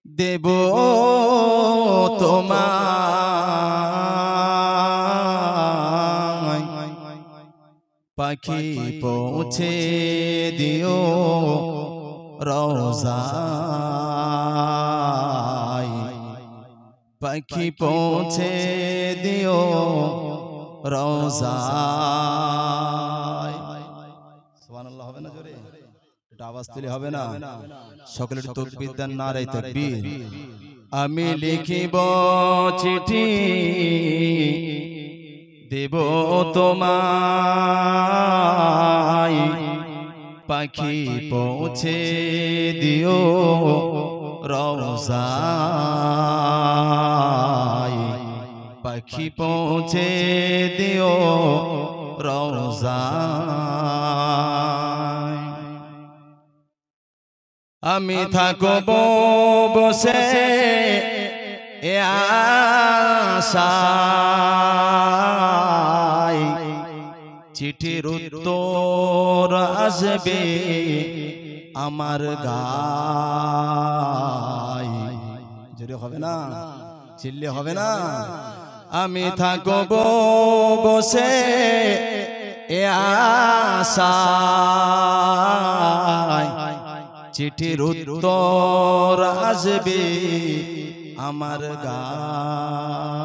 দেব তোমায় পাখি পৌঁছে দিও রওজায়, পাখি পৌঁছে দিও রওজায়। সুবহানাল্লাহ হবে না জোরে? এটা আওয়াজ তুলে হবে না? সকলের তাকবীর দেন, নারে তাকবীর। আমি লিখিব চিঠি দেব তোমায়, পাখি পৌঁছে দিও রওজায়, পাখি পৌঁছে দিও রওজায়। আমি থাকব বসে এ আশায়, চিঠির উত্তর আসবে আমার গায়। জোরে হবে না? চিল্লে হবে না? আমি থাকব বসে এ আশায়, চিঠির উত্তর আসবে আমার গায়,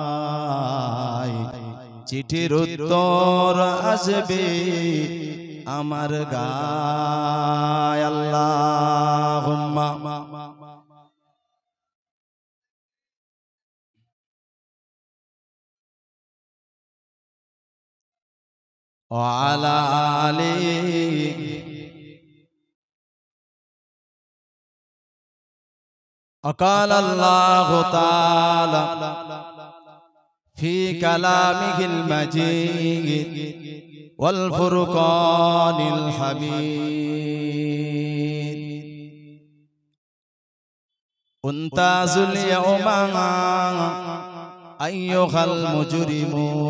চিঠির উত্তর আসবে আমার গায়। আল্লাহুম্মা ওয়া আলা আলিহি وقال الله تعالى في كلامه المجيد والفرقان الحميد امتازوا اليوم أيها المجرمون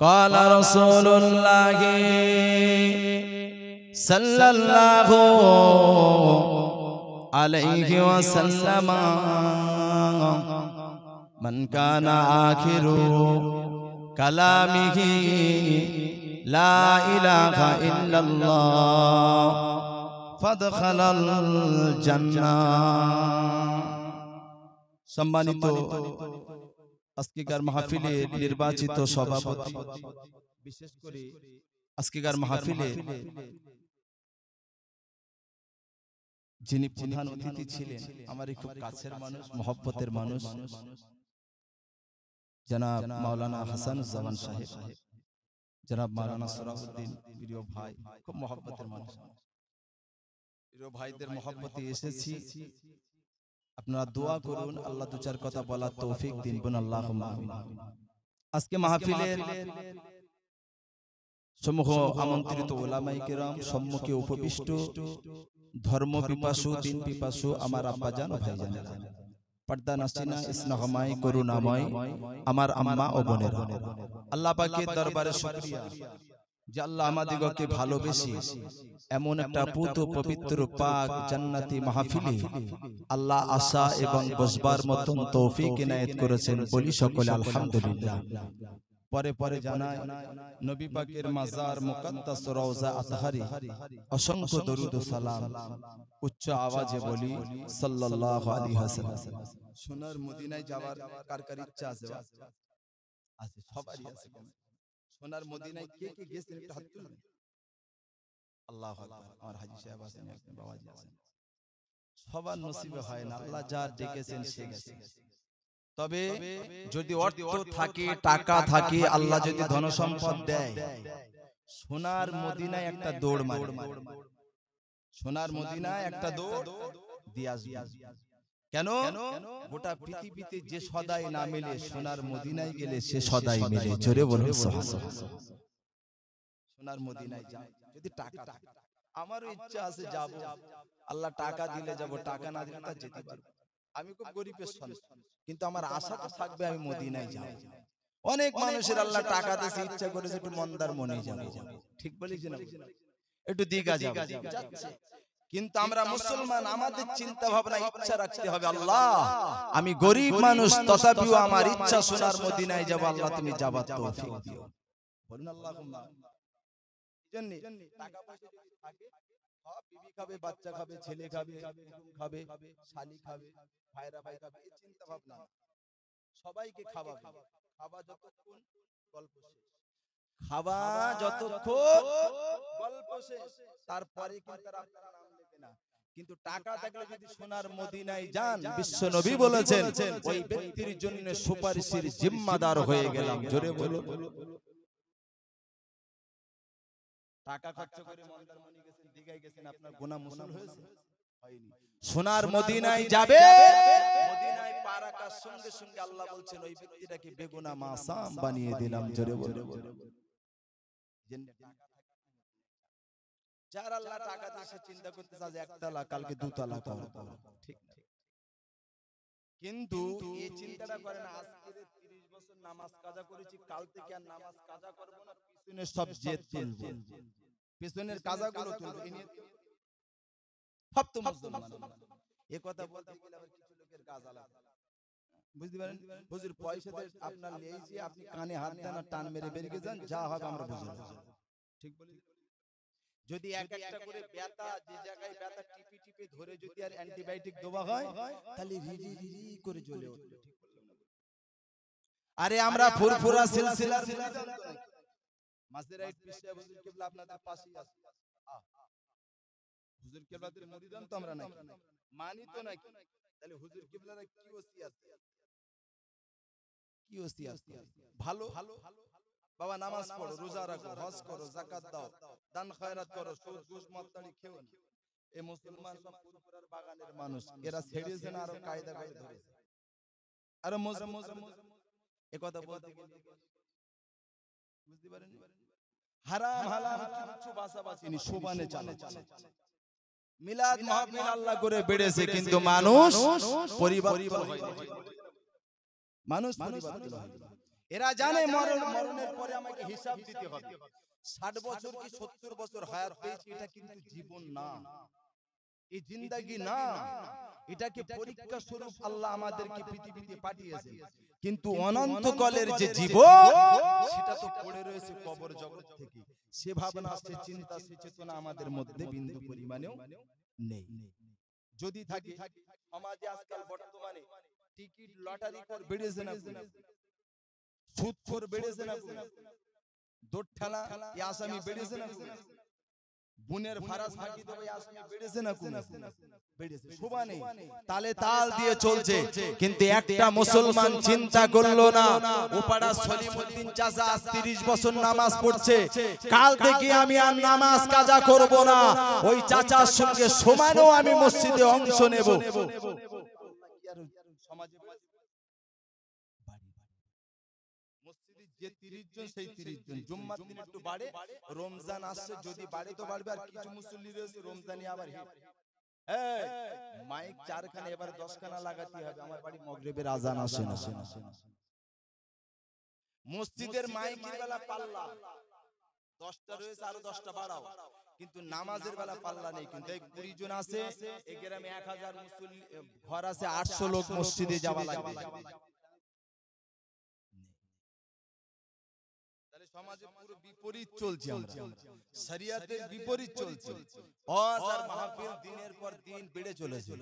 قال رسول الله صلى الله عليه وسلم من كان آخر كلامه لا إله إلا الله فادخل الجنة। সম্মানিত আজকের মাহফিলে নির্বাচিত সভাপতি, বিশেষ করে আজকের মাহফিলে যিনি প্রধান অতিথি ছিলেন, আমারই খুব কাছের মানুষ, মহব্বতের মানুষ, জনাব মাওলানা হাসানুজ্জামান সাহেব, জনাব মাওলানা সরাফউদ্দিন, প্রিয় ভাই, খুব মহব্বতের মানুষ। প্রিয় ভাইদের মহব্বতে এসেছি, আপনারা দোয়া করুন, আল্লাহ দু চার কথা বলার তৌফিক দিন, বলুন আল্লাহুম্মা আমিন। আজকে মাহফিলের সম্মুখ আমন্ত্রিত ওলামায়ে কেরাম, সম্মুখে উপবিষ্ট ধর্ম পিপাসু, দিন পিপাসু আমার আব্বাজান ও ভাইজানেরা, পর্দা নাসিনা ইসনাহমাই করুণাময় আমার আম্মা ও বোনেরা, আল্লাহ পাকের দরবারে শুকরিয়া যে আল্লাহ আমাদিগকে ভালোবেসে এমন একটা পুত পবিত্র পাক জান্নাতি মাহফিলে আল্লাহ আসা এবং বসবার মতন তৌফিক ইনায়েত করেছেন, বলি সকলে আলহামদুলিল্লাহ। পরে পরে জানায় নবী পাকের মাজার মুকদ্দাস রওজা আতহারি অসংখ্য দরুদ ও সালাম উচ্চ আওয়াজে বলি সাল্লাল্লাহু আলাইহি ওয়াসাল্লাম। সোনার মদিনায় যাওয়ার কার কার ইচ্ছা আছে? আছে, সবারই আছে। সোনার মদিনায় কে কে গেছেন একটু হাত তুলুন। আল্লাহু আকবার। আমার হাজী সাহেব আছেন, একজন বাবাজি আছেন। সবার নসিবে হয় না, আল্লাহ যার ডেকেছেন সে গেছে। তবে যদি অর্থ থাকে, টাকা থাকে, আল্লাহ যদি ধন সম্পদ দেয়, সোনার মদিনায় একটা দৌড় মারে, সোনার মদিনায় একটা দৌড় দিয়ে আসবে। কেন? গোটা পৃথিবীতে যে সদাই না মেলে, সোনার মদিনায় গেলে সে সদাই মেলে। জোরে বলুন সুবহানাল্লাহ। সোনার মদিনায় যাও যদি টাকা, আমারও ইচ্ছা আছে যাব, আল্লাহ টাকা দিলে যাব, টাকা না দিলে তা যেতে পারবো। আমি খুব গরিবের সন্তান, কিন্তু আমার আশা তো থাকবে আমি মদিনায় যাব। অনেক মানুষের আল্লাহ টাকা দিয়েছে, ইচ্ছা করেছে একটু মন্দার মনে যাব, ঠিক বলেছি না? একটু দীঘা যাবে, যাচ্ছে। কিন্তু আমরা মুসলমান, আমাদের চিন্তা ভাবনা ইচ্ছা রাখতে হবে, আল্লাহ আমি গরিব মানুষ, তথাপিও আমার ইচ্ছা সোনার মদিনায় যাব, আল্লাহ তুমি যাবার তৌফিক দিও। বলুন আল্লাহুম্মা। জন্য টাকা পয়সা যদি থাকে, সব বিবি খাবে, বাচ্চা খাবে, ছেলে খাবে, বেগম খাবে, শালি খাবে, ভাইরা ভাই খাবে, এই চিন্তা ভাবনা। সবাইকে খাওয়াবে, খাওয়া যতক্ষণ গল্প শেষ, খাওয়া যতক্ষণ গল্প শেষ, তারপরে কিন্তু আপনারা নাম নেবে না। কিন্তু টাকা থাকলে যদি সোনার মদিনায় যান, বিশ্ব নবী বলেছেন ওই ব্যক্তির জন্য সুপারিশের জিম্মাদার হয়ে গেলাম। জোরে বলুন। টাকা খরচ করে মন্দারমণি গেছেন, দীঘায় গেছেন, আপনার গুনাহ মুসল হয়েছে? হয়নি। সোনার মদিনায় যাবে, মদিনায় পা রাখার সঙ্গে সঙ্গে আল্লাহ বলছেন ওই ব্যক্তিটাকে বেগুনাহ মাসাম বানিয়ে দিলাম। জোরে বলুন। যার আল্লাহ টাকা দিয়ে চিন্তা করতে চায় একতলা কালকে দুতলা করব, ঠিক না? কিন্তু এই চিন্তাটা করে না, আজকে 30 বছর নামাজ কাজা করেছি, কাল থেকে আর নামাজ কাজা করব না, পিছনে সব জেদ তুলব, পিছনের কাজাগুলো তুলব। এই নিয়ে সব তো মুসলমান। এই কথা বলতে গেলে আবার কিছু লোকের কাজ আলাদা, বুঝতে পারেন? হুজুর পয়সাতে আপনার লেইছি, আপনি কানে হাত দেন আর টান মেরে বেরিয়ে যান, যা হবে আমরা বুঝে নেব। ঠিক বলি? যদি এক একটা করে ব্যথা, যে জায়গায় ব্যথা টিপি টিপি ধরে যদি আর অ্যান্টিবায়োটিক দেওয়া হয়, তাহলে রিরি রিরি করে জ্বলে উঠবে। ঠিক বললাম না? আরে আমরা ফুরফুরা সিলসিলার মাসেরাইট পিসা হুজুর কিবলা আপনাদের পাশেই আছে। হুজুর কিবলাদের মুরিদান তো আমরা নাকি মানি তো নাকি? তাহলে হুজুর কিবলারা কি ওসিয়াত, কি ওসিয়াত? ভালো বাবা, নামাজ পড়ো, রোজা রাখো, হজ করো, যাকাত দাও, দান খয়রাত করো, সুদ ঘুষ মত্তানি খেও না। এই মুসলমান সব ফুরফুরার বাগানের মানুষ, এরা ছেড়েছে না, আরো কায়দা করে ধরেছে, আরো এই কথা বলতে গেলে বুঝতে পারেন? হারাম হালাল কিছু বাছাবাছিনি, সোবানে চালে। মিলাদ মাহফিল আল্লাহ করে বেড়েছে, কিন্তু মানুষ পরিবর্তন হয়নি। মানুষ পরিবর্তন হয়নি। এরা জানে মরণের পরে আমাকে হিসাব দিতে হবে। 60 বছর কি 70 বছর হায়াত পেয়েছি, এটা কিন্তু জীবন না, এই জিন্দেগি না, এটাকে পরীক্ষা স্বরূপ আল্লাহ আমাদেরকে পৃথিবীতে পাঠিয়েছেন। কিন্তু অনন্তকালের যে জীবন, সেটা তো পড়ে রয়েছে কবর জগৎ থেকে। সে ভাবনা, সে চিন্তা, সে চেতনা আমাদের মধ্যে বিন্দু পরিমাণেও নেই। যদি থাকে, সমাজে আজকাল বর্তমানে টিকিট লটারি কর বেড়েছে না, সুদ খোর বেড়েছে না, দোঠেলা আসামি বেড়েছে না, বুনের ফারাজ ফাঁকি দেবে আসামি বেড়েছে না, বেড়েছে, শোভা নেই, তালে তাল দিয়ে চলছে। কিন্তু একটা মুসলমান চিন্তা করলো না, ওপাড়া সলিমউদ্দিন চাচা আজ 30 বছর নামাজ পড়ছে, কাল থেকে আমি আর নামাজ কাজা করব না, ওই চাচার সঙ্গে সমানও আমি মসজিদে অংশ নেব। সমাজে যে 30 জন সেই 30 জন জুম্মার দিন একটু বাড়ে, রমজান আসছে যদি বাড়ে তো বাড়বে, আর কিছু মুসল্লি রয়েছে রমজানি আবার মাইক 4 খানা এবার 10 খানা লাগাতে হবে। আমার বাড়ি মাগরিবের আজান আসে না, মসজিদের মাইকের বেলা পাল্লা 10টা রয়েছে, আরো 10টা বাড়াও, কিন্তু নামাজের বেলা পাল্লা নেই। কিন্তু এই 20 জন আছে, এই গ্রামে 1000 মুসল্লি ঘর আছে, 800 লোক মসজিদে যাওয়া লাগবে। সমাজে পুরো বিপরীত চলছে, শরিয়াতের বিপরীত চলছে। ওয়াজ আর মাহফিল দিনের পর দিন বেড়ে চলেছে,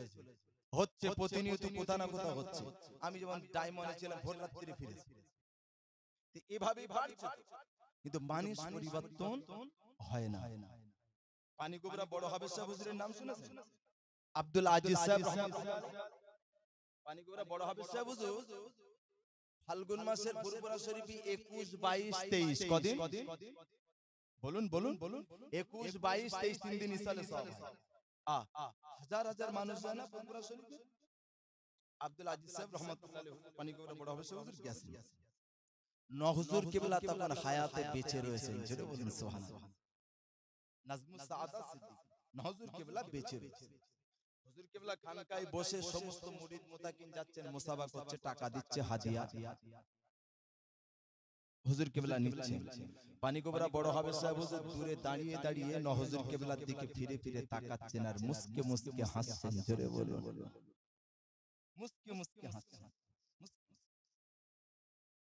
হচ্ছে প্রতিনিয়ত কোথা না কোথা হচ্ছে। আমি যেমন ডায়মন্ডে ছিলাম, ভোর রাত্রি ফিরেছি, এভাবেই বাড়ছে, কিন্তু মানুষ পরিবর্তন হয় না। পানি গোবরা বড় হাফেজ সাহেব হুজুরের নাম শুনেছেন? আব্দুল আজিজ সাহেব রহমাতুল্লাহ আলাইহি। পানি গোবরা বড় হাফেজ সাহেব হুজুর ফাল্গুন মাসের ফুরফুরা শরীফে 21, 22, 23 কদিন বলুন বলুন 21, 22, 23 তিন দিন ইসালে সওয়াব হয়। হাজার হাজার মানুষ যায় না ফুরফুরা শরীফে? আব্দুল আজিজ সাহেব রহমাতুল্লাহ আলাইহি পানি গোবরা বড় হাফেজ হুজুর গেছেন। হুজুর কিবলা তখন হায়াতে বেঁচে রয়েছেন, জোরে বলুন সুবহানাল্লাহ। নাজমুস সাআদা সিদ্দিক হুজুর কিবলা বেঁচে রয়েছে। হুজুর কিবলা খানকায় বসে সমস্ত মুরিদ মুতাকিন যাচ্ছেন, মুসাবা করছে, টাকা দিচ্ছে, হাদিয়া। হুজুর কিবলা নিচ্ছেন। পানি গোবরা বড় হবে সাহেব হুজুর দূরে দাঁড়িয়ে দাঁড়িয়ে ন হুজুর কিবলার দিকে ফিরে ফিরে তাকাচ্ছেন আর মুস্কে মুস্কে হাসছেন। জোরে বলুন, মুস্কে মুস্কে হাসছেন।